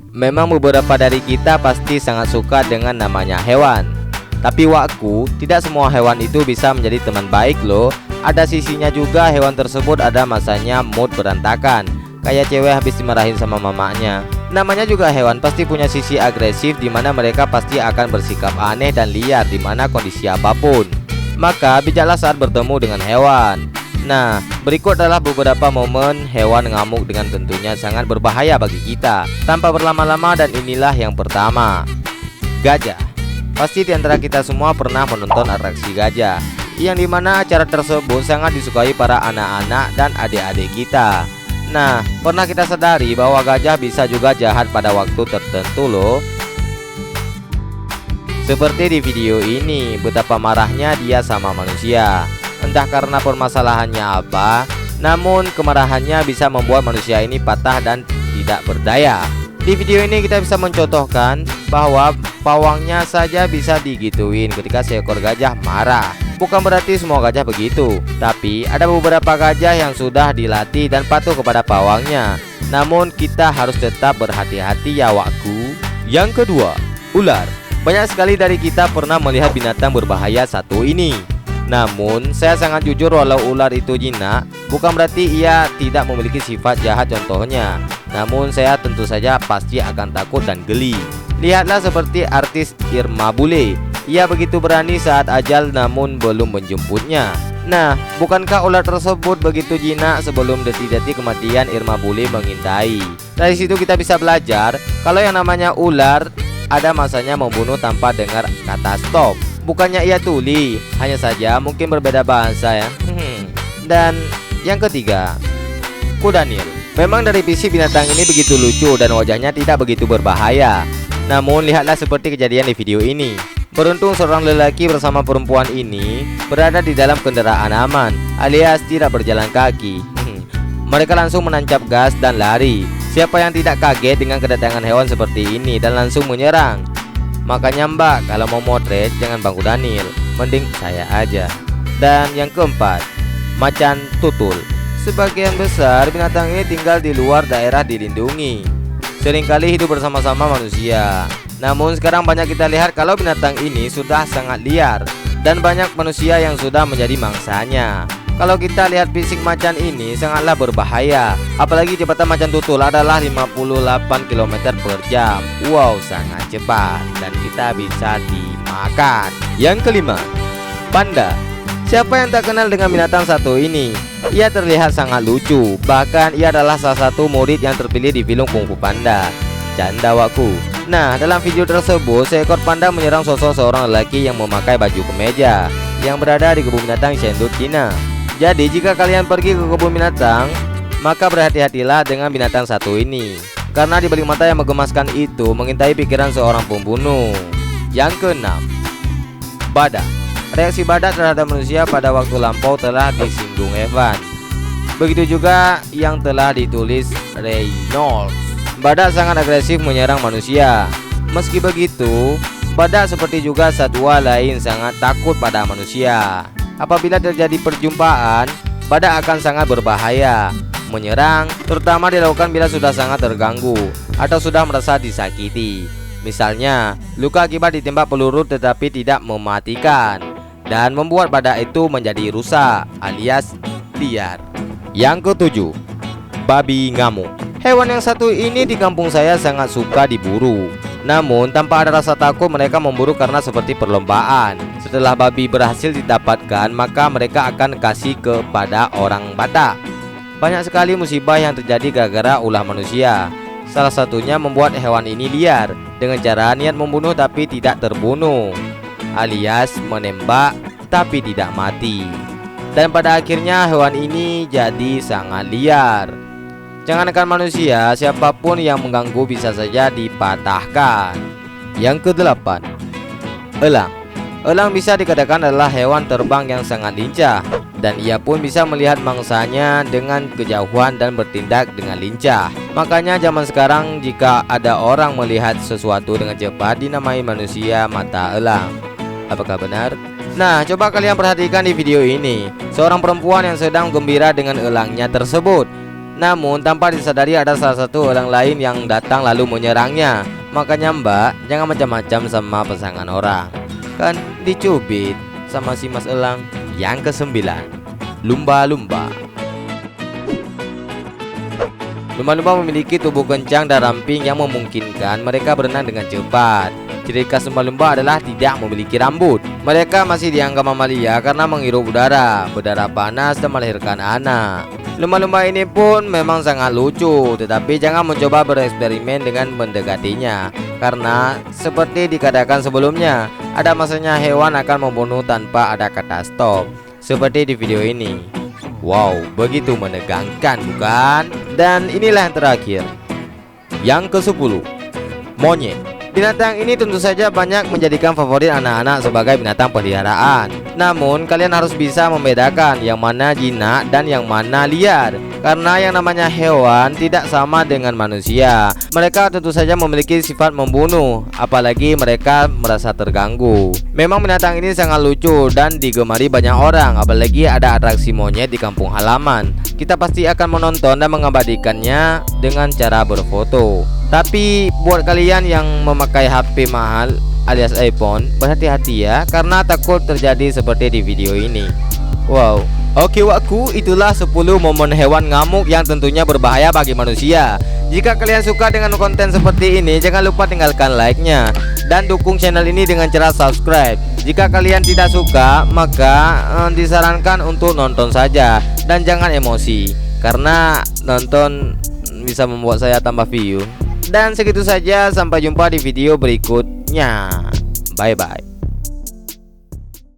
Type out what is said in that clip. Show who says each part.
Speaker 1: Memang beberapa dari kita pasti sangat suka dengan namanya hewan. Tapi Wakku, tidak semua hewan itu bisa menjadi teman baik loh. Ada sisinya juga, hewan tersebut ada masanya mood berantakan, kayak cewek habis dimarahin sama mamanya. Namanya juga hewan, pasti punya sisi agresif, dimana mereka pasti akan bersikap aneh dan liar dimana kondisi apapun. Maka bijaklah saat bertemu dengan hewan. Nah, berikut adalah beberapa momen hewan ngamuk dengan tentunya sangat berbahaya bagi kita. Tanpa berlama-lama, dan inilah yang pertama. Gajah. Pasti di antara kita semua pernah menonton atraksi gajah, yang dimana acara tersebut sangat disukai para anak-anak dan adik-adik kita. Nah, pernah kita sadari bahwa gajah bisa juga jahat pada waktu tertentu loh. Seperti di video ini, betapa marahnya dia sama manusia. Entah karena permasalahannya apa, namun kemarahannya bisa membuat manusia ini patah dan tidak berdaya. Di video ini kita bisa mencontohkan bahwa pawangnya saja bisa digituin ketika seekor gajah marah. Bukan berarti semua gajah begitu, tapi ada beberapa gajah yang sudah dilatih dan patuh kepada pawangnya. Namun kita harus tetap berhati-hati ya Wakku. Yang kedua, ular. Banyak sekali dari kita pernah melihat binatang berbahaya satu ini. Namun saya sangat jujur, walau ular itu jinak, bukan berarti ia tidak memiliki sifat jahat contohnya. Namun saya tentu saja pasti akan takut dan geli. Lihatlah seperti artis Irma Bule. Ia begitu berani saat ajal namun belum menjemputnya. Nah, bukankah ular tersebut begitu jinak sebelum detik-detik kematian Irma Bule mengintai? Dari situ kita bisa belajar kalau yang namanya ular ada masanya membunuh tanpa dengar kata stop. Bukannya ia tuli, hanya saja mungkin berbeda bahasa ya. Dan yang ketiga, kuda Nil. Memang dari fisik binatang ini begitu lucu dan wajahnya tidak begitu berbahaya. Namun lihatlah seperti kejadian di video ini. Beruntung seorang lelaki bersama perempuan ini berada di dalam kendaraan aman, alias tidak berjalan kaki. Mereka langsung menancap gas dan lari. Siapa yang tidak kaget dengan kedatangan hewan seperti ini dan langsung menyerang? Makanya Mbak, kalau mau motret jangan Bang Kuda Nil, mending saya aja. Dan yang keempat, macan tutul. Sebagian besar binatang ini tinggal di luar daerah dilindungi, seringkali hidup bersama-sama manusia. Namun sekarang banyak kita lihat kalau binatang ini sudah sangat liar, dan banyak manusia yang sudah menjadi mangsanya. Kalau kita lihat fisik macan ini sangatlah berbahaya. Apalagi kecepatan macan tutul adalah 58 km per jam. Wow, sangat cepat, dan kita bisa dimakan. Yang kelima, panda. Siapa yang tak kenal dengan binatang satu ini? Ia terlihat sangat lucu. Bahkan ia adalah salah satu murid yang terpilih di film Kung Fu Panda. Canda Wakku. Nah, dalam video tersebut seekor panda menyerang sosok seorang lelaki yang memakai baju kemeja yang berada di kebun binatang Chengdu, China. Jadi jika kalian pergi ke kebun binatang, maka berhati-hatilah dengan binatang satu ini, karena di balik mata yang menggemaskan itu mengintai pikiran seorang pembunuh. Yang keenam, badak. Reaksi badak terhadap manusia pada waktu lampau telah disinggung Evan. Begitu juga yang telah ditulis Reynolds. Badak sangat agresif menyerang manusia. Meski begitu, badak seperti juga satwa lain sangat takut pada manusia. Apabila terjadi perjumpaan, badak akan sangat berbahaya. Menyerang terutama dilakukan bila sudah sangat terganggu atau sudah merasa disakiti. Misalnya, luka akibat ditembak peluru tetapi tidak mematikan, dan membuat badak itu menjadi rusak alias liar. Yang ketujuh, babi ngamuk. Hewan yang satu ini di kampung saya sangat suka diburu. Namun tanpa ada rasa takut mereka memburu karena seperti perlombaan. Setelah babi berhasil didapatkan, maka mereka akan kasih kepada orang Batak. Banyak sekali musibah yang terjadi gara-gara ulah manusia. Salah satunya membuat hewan ini liar dengan cara niat membunuh tapi tidak terbunuh, alias menembak tapi tidak mati. Dan pada akhirnya hewan ini jadi sangat liar. Jangankan manusia, siapapun yang mengganggu bisa saja dipatahkan. Yang kedelapan, elang. Elang bisa dikatakan adalah hewan terbang yang sangat lincah, dan ia pun bisa melihat mangsanya dengan kejauhan dan bertindak dengan lincah. Makanya zaman sekarang jika ada orang melihat sesuatu dengan cepat dinamai manusia mata elang. Apakah benar? Nah, coba kalian perhatikan di video ini. Seorang perempuan yang sedang gembira dengan elangnya tersebut. Namun tanpa disadari ada salah satu orang lain yang datang lalu menyerangnya. Makanya Mbak, jangan macam-macam sama pasangan orang. Kan dicubit sama si Mas Elang. Yang ke-9, lumba-lumba. Lumba-lumba memiliki tubuh kencang dan ramping yang memungkinkan mereka berenang dengan cepat. Ciri khas lumba-lumba adalah tidak memiliki rambut. Mereka masih dianggap mamalia karena menghirup udara, berdarah panas dan melahirkan anak. Lumba-lumba ini pun memang sangat lucu, tetapi jangan mencoba bereksperimen dengan mendekatinya, karena seperti dikatakan sebelumnya, ada masanya hewan akan membunuh tanpa ada kata stop, seperti di video ini. Wow, begitu menegangkan bukan? Dan inilah yang terakhir, yang ke-10, monyet. Binatang ini tentu saja banyak menjadikan favorit anak-anak sebagai binatang peliharaan. Namun kalian harus bisa membedakan yang mana jinak dan yang mana liar, karena yang namanya hewan tidak sama dengan manusia. Mereka tentu saja memiliki sifat membunuh, apalagi mereka merasa terganggu. Memang binatang ini sangat lucu dan digemari banyak orang, apalagi ada atraksi monyet di kampung halaman. Kita pasti akan menonton dan mengabadikannya dengan cara berfoto. Tapi buat kalian yang memakai HP mahal alias iPhone, berhati-hati ya, karena takut terjadi seperti di video ini. Wow. Oke wakku, itulah 10 momen hewan ngamuk yang tentunya berbahaya bagi manusia. Jika kalian suka dengan konten seperti ini, jangan lupa tinggalkan like-nya dan dukung channel ini dengan cara subscribe. Jika kalian tidak suka, maka disarankan untuk nonton saja dan jangan emosi, karena nonton bisa membuat saya tambah view. Dan segitu saja, sampai jumpa di video berikutnya. Bye bye.